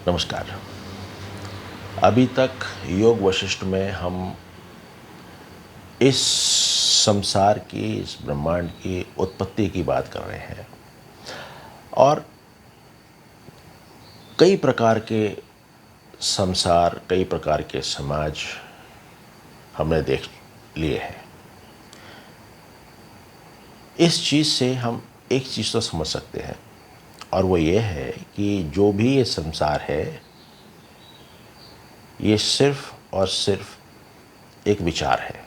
नमस्कार। अभी तक योग वशिष्ठ में हम इस संसार की, इस ब्रह्मांड की उत्पत्ति की बात कर रहे हैं और कई प्रकार के संसार, कई प्रकार के समाज हमने देख लिए हैं। इस चीज़ से हम एक चीज़ तो समझ सकते हैं और वो ये है कि जो भी ये संसार है, ये सिर्फ और सिर्फ एक विचार है।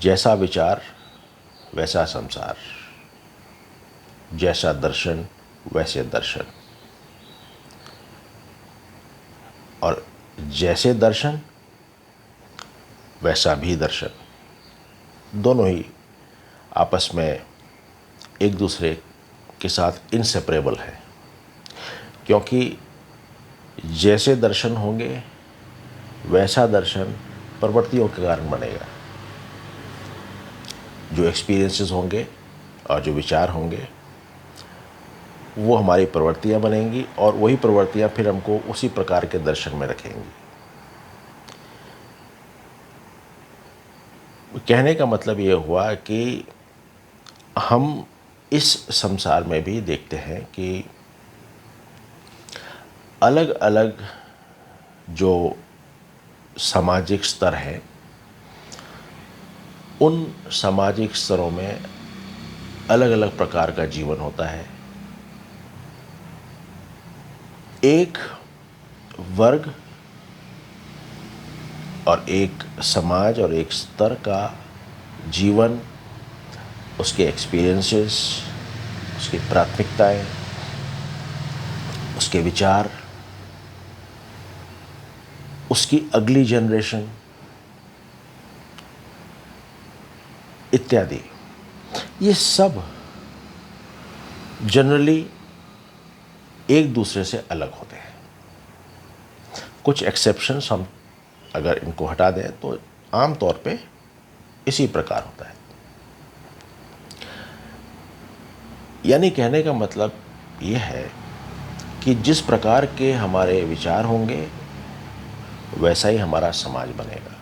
जैसा विचार वैसा संसार, जैसा दर्शन वैसे दर्शन, और जैसे दर्शन वैसा भी दर्शन, दोनों ही आपस में एक दूसरे के साथ इनसेपरेबल है। क्योंकि जैसे दर्शन होंगे वैसा दर्शन प्रवृत्तियों के कारण बनेगा। जो एक्सपीरियंसेस होंगे और जो विचार होंगे वो हमारी प्रवृत्तियां बनेंगी और वही प्रवृत्तियां फिर हमको उसी प्रकार के दर्शन में रखेंगी। कहने का मतलब ये हुआ कि हम इस संसार में भी देखते हैं कि अलग अलग जो सामाजिक स्तर हैं, उन सामाजिक स्तरों में अलग अलग प्रकार का जीवन होता है। एक वर्ग और एक समाज और एक स्तर का जीवन, उसके एक्सपीरियंसेस, उसकी प्राथमिकताएं, उसके विचार, उसकी अगली जनरेशन इत्यादि, ये सब जनरली एक दूसरे से अलग होते हैं। कुछ एक्सेप्शंस हम अगर इनको हटा दें तो आम तौर पे इसी प्रकार होता है। यानी कहने का मतलब ये है कि जिस प्रकार के हमारे विचार होंगे वैसा ही हमारा समाज बनेगा।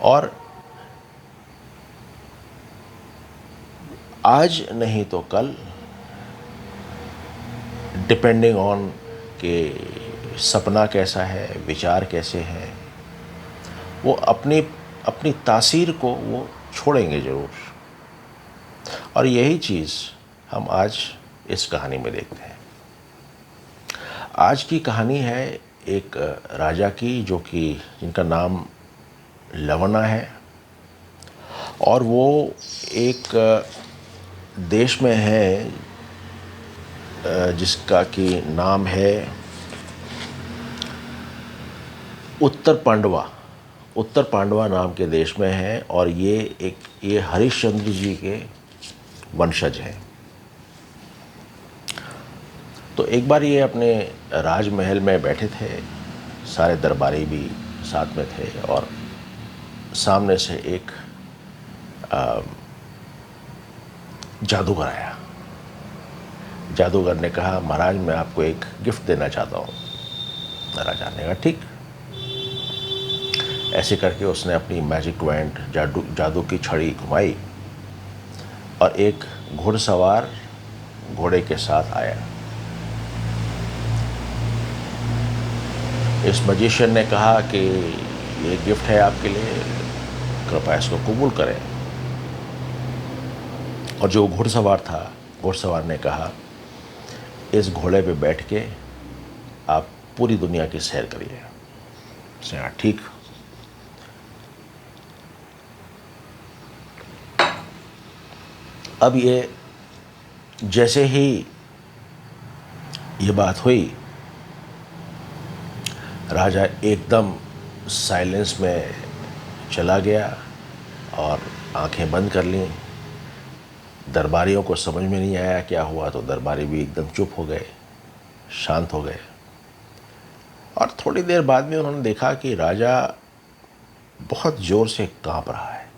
और आज नहीं तो कल, डिपेंडिंग ऑन कि सपना कैसा है, विचार कैसे हैं, वो अपनी अपनी तासीर को वो छोड़ेंगे ज़रूर। और यही चीज़ हम आज इस कहानी में देखते हैं। आज की कहानी है एक राजा की, जो कि जिनका नाम लवणा है और वो एक देश में है जिसका कि नाम है उत्तर पांडवा। उत्तर पांडवा नाम के देश में है और ये हरिश्चंद्र जी के वंशज हैं। तो एक बार ये अपने राजमहल में बैठे थे, सारे दरबारी भी साथ में थे और सामने से एक जादूगर आया। जादूगर ने कहा, महाराज मैं आपको एक गिफ्ट देना चाहता हूँ। राजा ने कहा ठीक। ऐसे करके उसने अपनी मैजिक वैंड, जादू की छड़ी घुमाई और एक घुड़सवार घोड़े के साथ आया। इस मैजिशियन ने कहा कि ये गिफ्ट है आपके लिए, कृपया इसको कबूल करें। और जो घुड़सवार था, घुड़सवार ने कहा, इस घोड़े पे बैठ के आप पूरी दुनिया की सैर करिए। उसने कहा ठीक। अब ये जैसे ही ये बात हुई, राजा एकदम साइलेंस में चला गया और आंखें बंद कर लीं। दरबारियों को समझ में नहीं आया क्या हुआ, तो दरबारी भी एकदम चुप हो गए, शांत हो गए। और थोड़ी देर बाद में उन्होंने देखा कि राजा बहुत जोर से कांप रहा है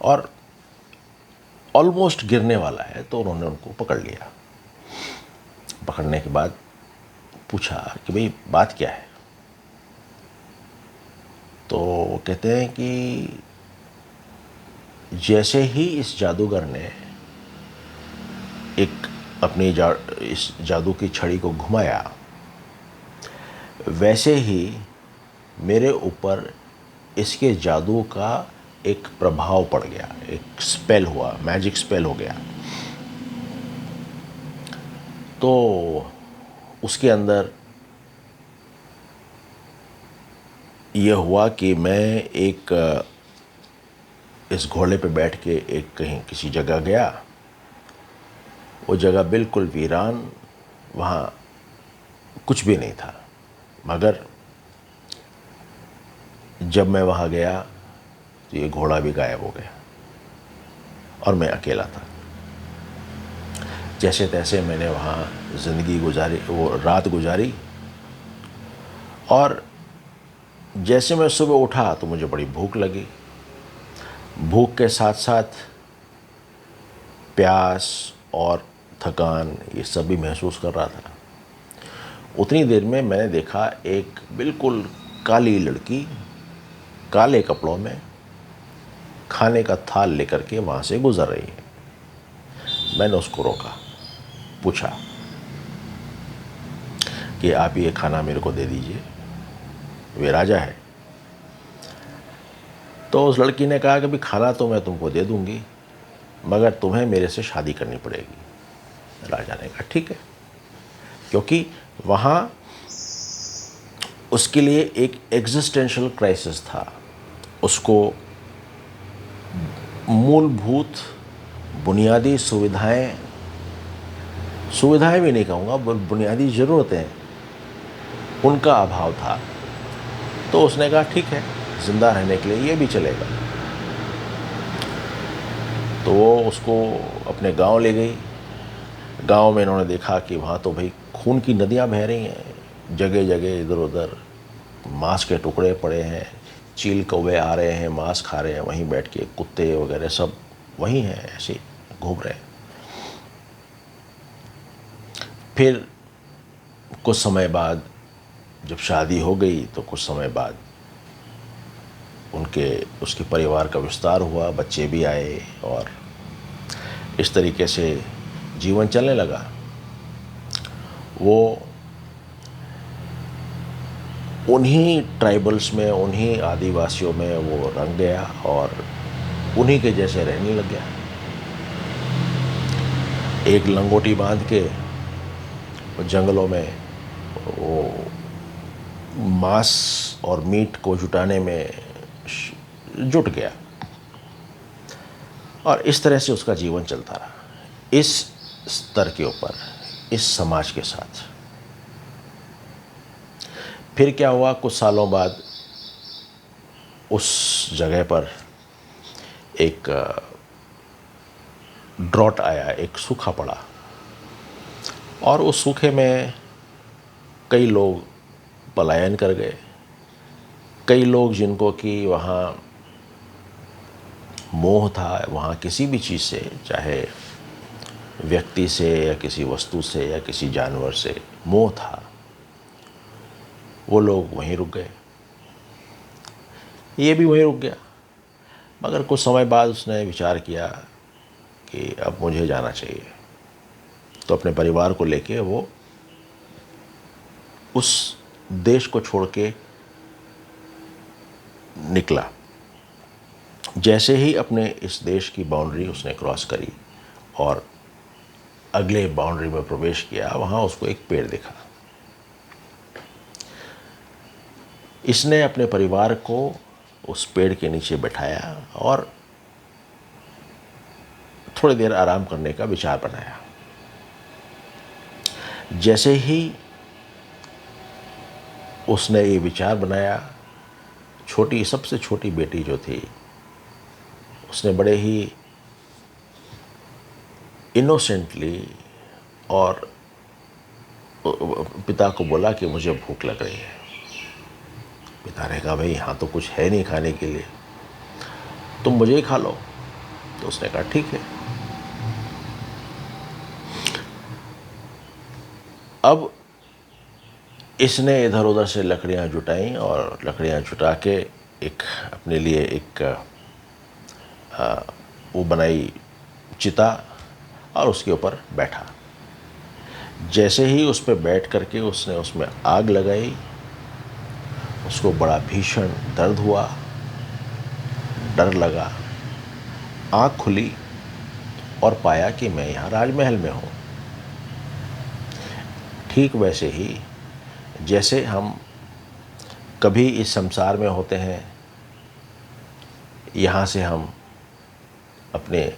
और ऑलमोस्ट गिरने वाला है, तो उन्होंने उनको पकड़ लिया। पकड़ने के बाद पूछा कि भाई बात क्या है। तो कहते हैं कि जैसे ही इस जादूगर ने एक अपनी इस जादू की छड़ी को घुमाया, वैसे ही मेरे ऊपर इसके जादू का एक प्रभाव पड़ गया, एक स्पेल हुआ, मैजिक स्पेल हो गया। तो उसके अंदर यह हुआ कि मैं एक इस घोड़े पे बैठ के एक कहीं किसी जगह गया। वो जगह बिल्कुल वीरान, वहाँ कुछ भी नहीं था। मगर जब मैं वहाँ गया तो ये घोड़ा भी गायब हो गया और मैं अकेला था। जैसे तैसे मैंने वहाँ ज़िंदगी गुजारी, वो रात गुजारी। और जैसे मैं सुबह उठा तो मुझे बड़ी भूख लगी। भूख के साथ साथ प्यास और थकान, ये सब भी महसूस कर रहा था। उतनी देर में मैंने देखा एक बिल्कुल काली लड़की काले कपड़ों में खाने का थाल लेकर के वहाँ से गुजर रही है। मैंने उसको रोका, पूछा कि आप ये खाना मेरे को दे दीजिए, वे राजा है। तो उस लड़की ने कहा कि भी खाना तो मैं तुमको दे दूंगी, मगर तुम्हें मेरे से शादी करनी पड़ेगी। राजा ने कहा ठीक है, क्योंकि वहाँ उसके लिए एक एग्जिस्टेंशियल क्राइसिस था। उसको मूलभूत बुनियादी सुविधाएं भी नहीं कहूँगा, बुनियादी ज़रूरतें, उनका अभाव था। तो उसने कहा ठीक है, ज़िंदा रहने के लिए ये भी चलेगा। तो वो उसको अपने गांव ले गई। गांव में इन्होंने देखा कि वहाँ तो भाई खून की नदियाँ बह रही हैं, जगह जगह इधर उधर मांस के टुकड़े पड़े हैं, चील कौवे आ रहे हैं, मांस खा रहे हैं, वहीं बैठ के कुत्ते वगैरह सब वहीं हैं, ऐसे घूम रहे हैं। फिर कुछ समय बाद जब शादी हो गई तो कुछ समय बाद उसके परिवार का विस्तार हुआ, बच्चे भी आए और इस तरीके से जीवन चलने लगा। वो उन्हीं ट्राइबल्स में, उन्हीं आदिवासियों में वो रंग गया और उन्हीं के जैसे रहने लग गया। एक लंगोटी बांध के जंगलों में वो मांस और मीट को जुटाने में जुट गया और इस तरह से उसका जीवन चलता रहा, इस स्तर के ऊपर, इस समाज के साथ। फिर क्या हुआ, कुछ सालों बाद उस जगह पर एक ड्रॉट आया, एक सूखा पड़ा और उस सूखे में कई लोग पलायन कर गए। कई लोग जिनको कि वहाँ मोह था, वहाँ किसी भी चीज़ से, चाहे व्यक्ति से या किसी वस्तु से या किसी जानवर से मोह था, वो लोग वहीं रुक गए। ये भी वहीं रुक गया। मगर कुछ समय बाद उसने विचार किया कि अब मुझे जाना चाहिए। तो अपने परिवार को लेके वो उस देश को छोड़ के निकला। जैसे ही अपने इस देश की बाउंड्री उसने क्रॉस करी और अगले बाउंड्री में प्रवेश किया, वहाँ उसको एक पेड़ दिखा। इसने अपने परिवार को उस पेड़ के नीचे बैठाया और थोड़ी देर आराम करने का विचार बनाया। जैसे ही उसने ये विचार बनाया, सबसे छोटी बेटी जो थी, उसने बड़े ही इनोसेंटली और पिता को बोला कि मुझे भूख लग रही है। पिता ने कहा भाई यहाँ तो कुछ है नहीं खाने के लिए, तुम मुझे ही खा लो। तो उसने कहा ठीक है। अब इसने इधर उधर से लकड़ियाँ जुटाईं और लकड़ियाँ जुटा के एक अपने लिए एक वो बनाई चिता और उसके ऊपर बैठा। जैसे ही उस पर बैठ करके उसने उसमें आग लगाई, उसको बड़ा भीषण दर्द हुआ, डर लगा, आँख खुली और पाया कि मैं यहाँ राजमहल में हूँ। ठीक वैसे ही जैसे हम कभी इस संसार में होते हैं, यहाँ से हम अपने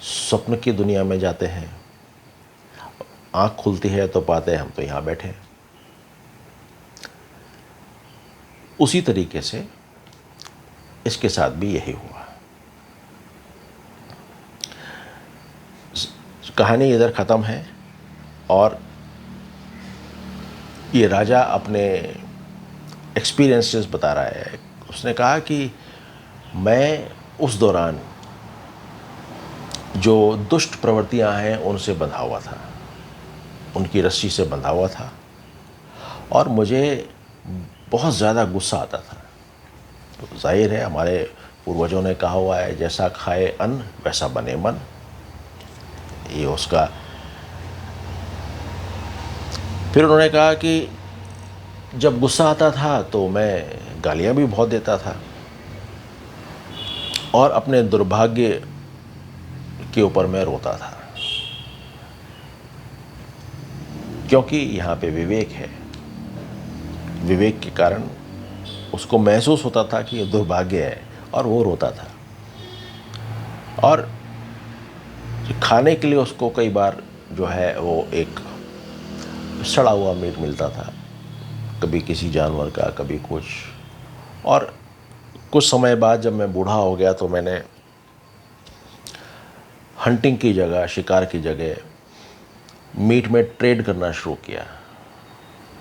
स्वप्न की दुनिया में जाते हैं, आँख खुलती है तो पाते हैं हम तो यहाँ बैठे हैं। उसी तरीके से इसके साथ भी यही हुआ। कहानी इधर ख़त्म है और ये राजा अपने एक्सपीरियंसेस बता रहा है। उसने कहा कि मैं उस दौरान जो दुष्ट प्रवृत्तियां हैं उनसे बंधा हुआ था, उनकी रस्सी से बंधा हुआ था और मुझे बहुत ज़्यादा गुस्सा आता था। तो जाहिर है हमारे पूर्वजों ने कहा हुआ है, जैसा खाए अन्न वैसा बने मन। ये उसका। फिर उन्होंने कहा कि जब गुस्सा आता था तो मैं गालियां भी बहुत देता था और अपने दुर्भाग्य के ऊपर मैं रोता था, क्योंकि यहाँ पे विवेक है। विवेक के कारण उसको महसूस होता था कि ये दुर्भाग्य है और वो रोता था। और खाने के लिए उसको कई बार जो है वो एक सड़ा हुआ मीट मिलता था, कभी किसी जानवर का, कभी कुछ। और कुछ समय बाद जब मैं बूढ़ा हो गया तो मैंने हंटिंग की जगह, शिकार की जगह मीट में ट्रेड करना शुरू किया।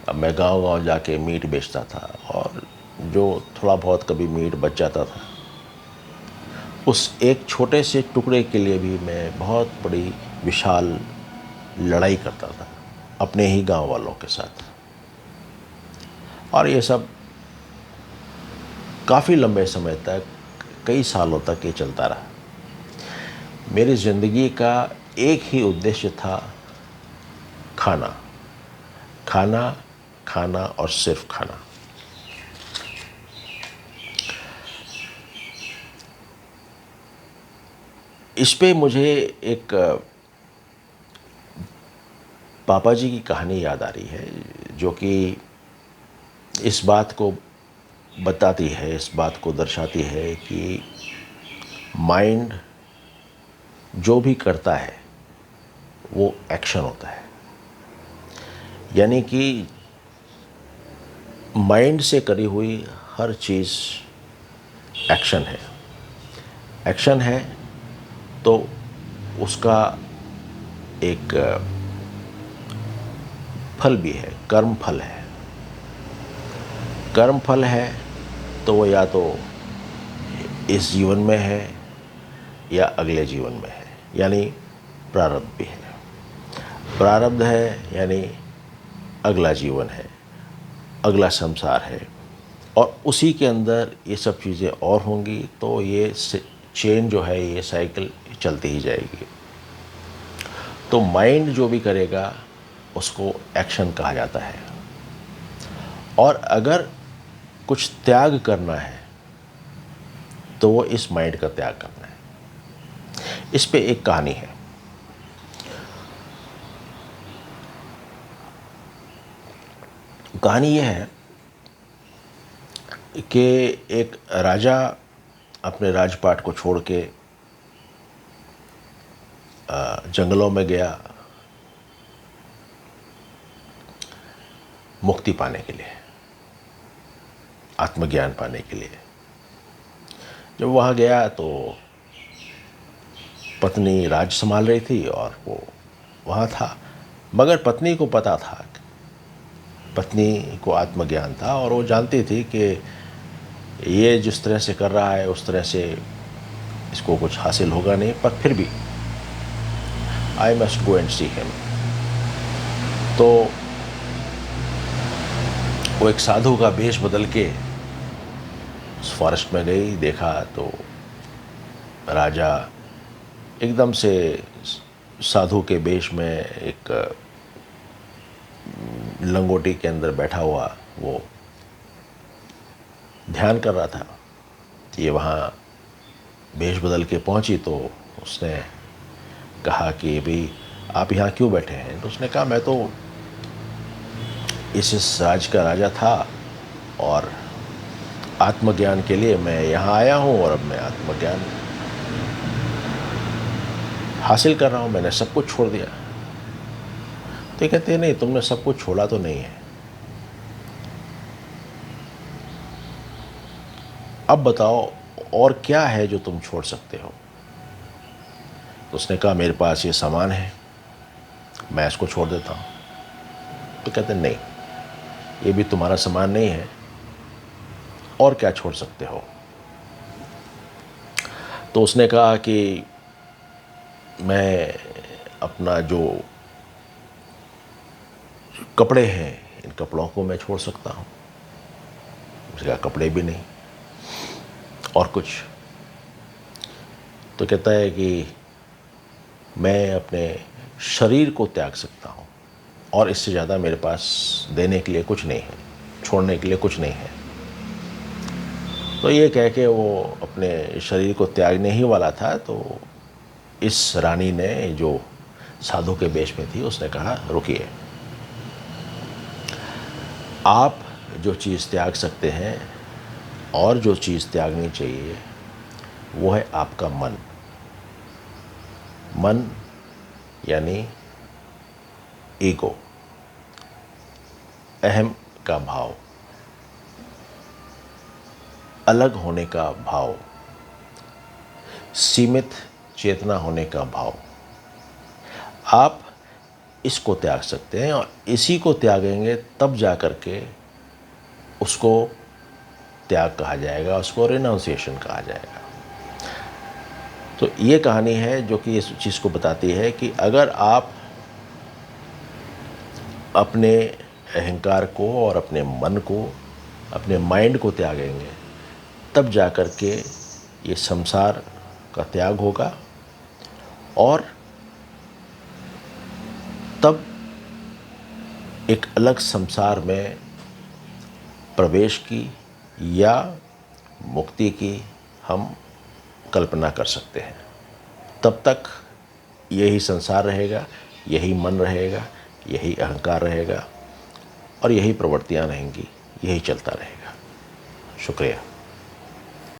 अब मैं गांव-गांव जाके मीट बेचता था और जो थोड़ा बहुत कभी मीट बच जाता था, उस एक छोटे से टुकड़े के लिए भी मैं बहुत बड़ी विशाल लड़ाई करता था अपने ही गांव वालों के साथ। और ये सब काफ़ी लंबे समय तक, कई सालों तक ये चलता रहा। मेरी ज़िंदगी का एक ही उद्देश्य था, खाना, खाना, खाना और सिर्फ खाना। इस पे मुझे एक पापा जी की कहानी याद आ रही है, जो कि इस बात को बताती है, इस बात को दर्शाती है कि माइंड जो भी करता है वो एक्शन होता है। यानी कि माइंड से करी हुई हर चीज़ एक्शन है। एक्शन है तो उसका एक फल भी है, कर्म फल है। कर्म फल है तो वो या तो इस जीवन में है या अगले जीवन में है, यानी प्रारब्ध भी है। प्रारब्ध है यानी अगला जीवन है, अगला संसार है, और उसी के अंदर ये सब चीज़ें और होंगी, तो ये चेन जो है, ये साइकिल चलती ही जाएगी। तो माइंड जो भी करेगा उसको एक्शन कहा जाता है। और अगर कुछ त्याग करना है तो वो इस माइंड का त्याग करना है। इस पे एक कहानी है। कहानी यह है कि एक राजा अपने राजपाट को छोड़ के जंगलों में गया मुक्ति पाने के लिए, आत्मज्ञान पाने के लिए। जब वहाँ गया तो पत्नी राज संभाल रही थी और वो वहाँ था, मगर पत्नी को पता था, पत्नी को आत्मज्ञान था और वो जानती थी कि ये जिस तरह से कर रहा है उस तरह से इसको कुछ हासिल होगा नहीं, पर फिर भी I must go and see him. तो वो एक साधु का वेश बदल के उस फॉरेस्ट में गई। देखा तो राजा एकदम से साधु के वेश में एक लंगोटी के अंदर बैठा हुआ वो ध्यान कर रहा था। ये वहाँ वेश बदल के पहुंची तो उसने कहा कि भाई आप यहाँ क्यों बैठे हैं? तो उसने कहा मैं तो इस राज का राजा था और आत्मज्ञान के लिए मैं यहाँ आया हूँ और अब मैं आत्मज्ञान हासिल कर रहा हूँ, मैंने सब कुछ छोड़ दिया। तो ये कहते हैं नहीं, तुमने सब कुछ छोड़ा तो नहीं है, अब बताओ और क्या है जो तुम छोड़ सकते हो? तो उसने कहा मेरे पास ये सामान है, मैं इसको छोड़ देता हूँ। तो कहते नहीं, ये भी तुम्हारा सामान नहीं है, और क्या छोड़ सकते हो? तो उसने कहा कि मैं अपना जो कपड़े हैं इन कपड़ों को मैं छोड़ सकता हूँ। उसने कहा कपड़े भी नहीं, और कुछ? तो कहता है कि मैं अपने शरीर को त्याग सकता हूँ और इससे ज़्यादा मेरे पास देने के लिए कुछ नहीं है, छोड़ने के लिए कुछ नहीं है। तो ये कह के वो अपने शरीर को त्यागने ही वाला था तो इस रानी ने जो साधु के वेश में थी उसने कहा रुकिए, आप जो चीज़ त्याग सकते हैं और जो चीज़ त्यागनी चाहिए वो है आपका मन। मन यानी ईगो, अहम का भाव, अलग होने का भाव, सीमित चेतना होने का भाव। आप इसको त्याग सकते हैं और इसी को त्यागेंगे तब जा कर के उसको त्याग कहा जाएगा, उसको रिनाउंसिएशन कहा जाएगा। तो ये कहानी है जो कि इस चीज़ को बताती है कि अगर आप अपने अहंकार को और अपने मन को, अपने माइंड को त्यागेंगे तब जा कर के ये संसार का त्याग होगा और तब एक अलग संसार में प्रवेश की या मुक्ति की हम कल्पना कर सकते हैं। तब तक यही संसार रहेगा, यही मन रहेगा, यही अहंकार रहेगा और यही प्रवृत्तियां रहेंगी, यही चलता रहेगा। शुक्रिया।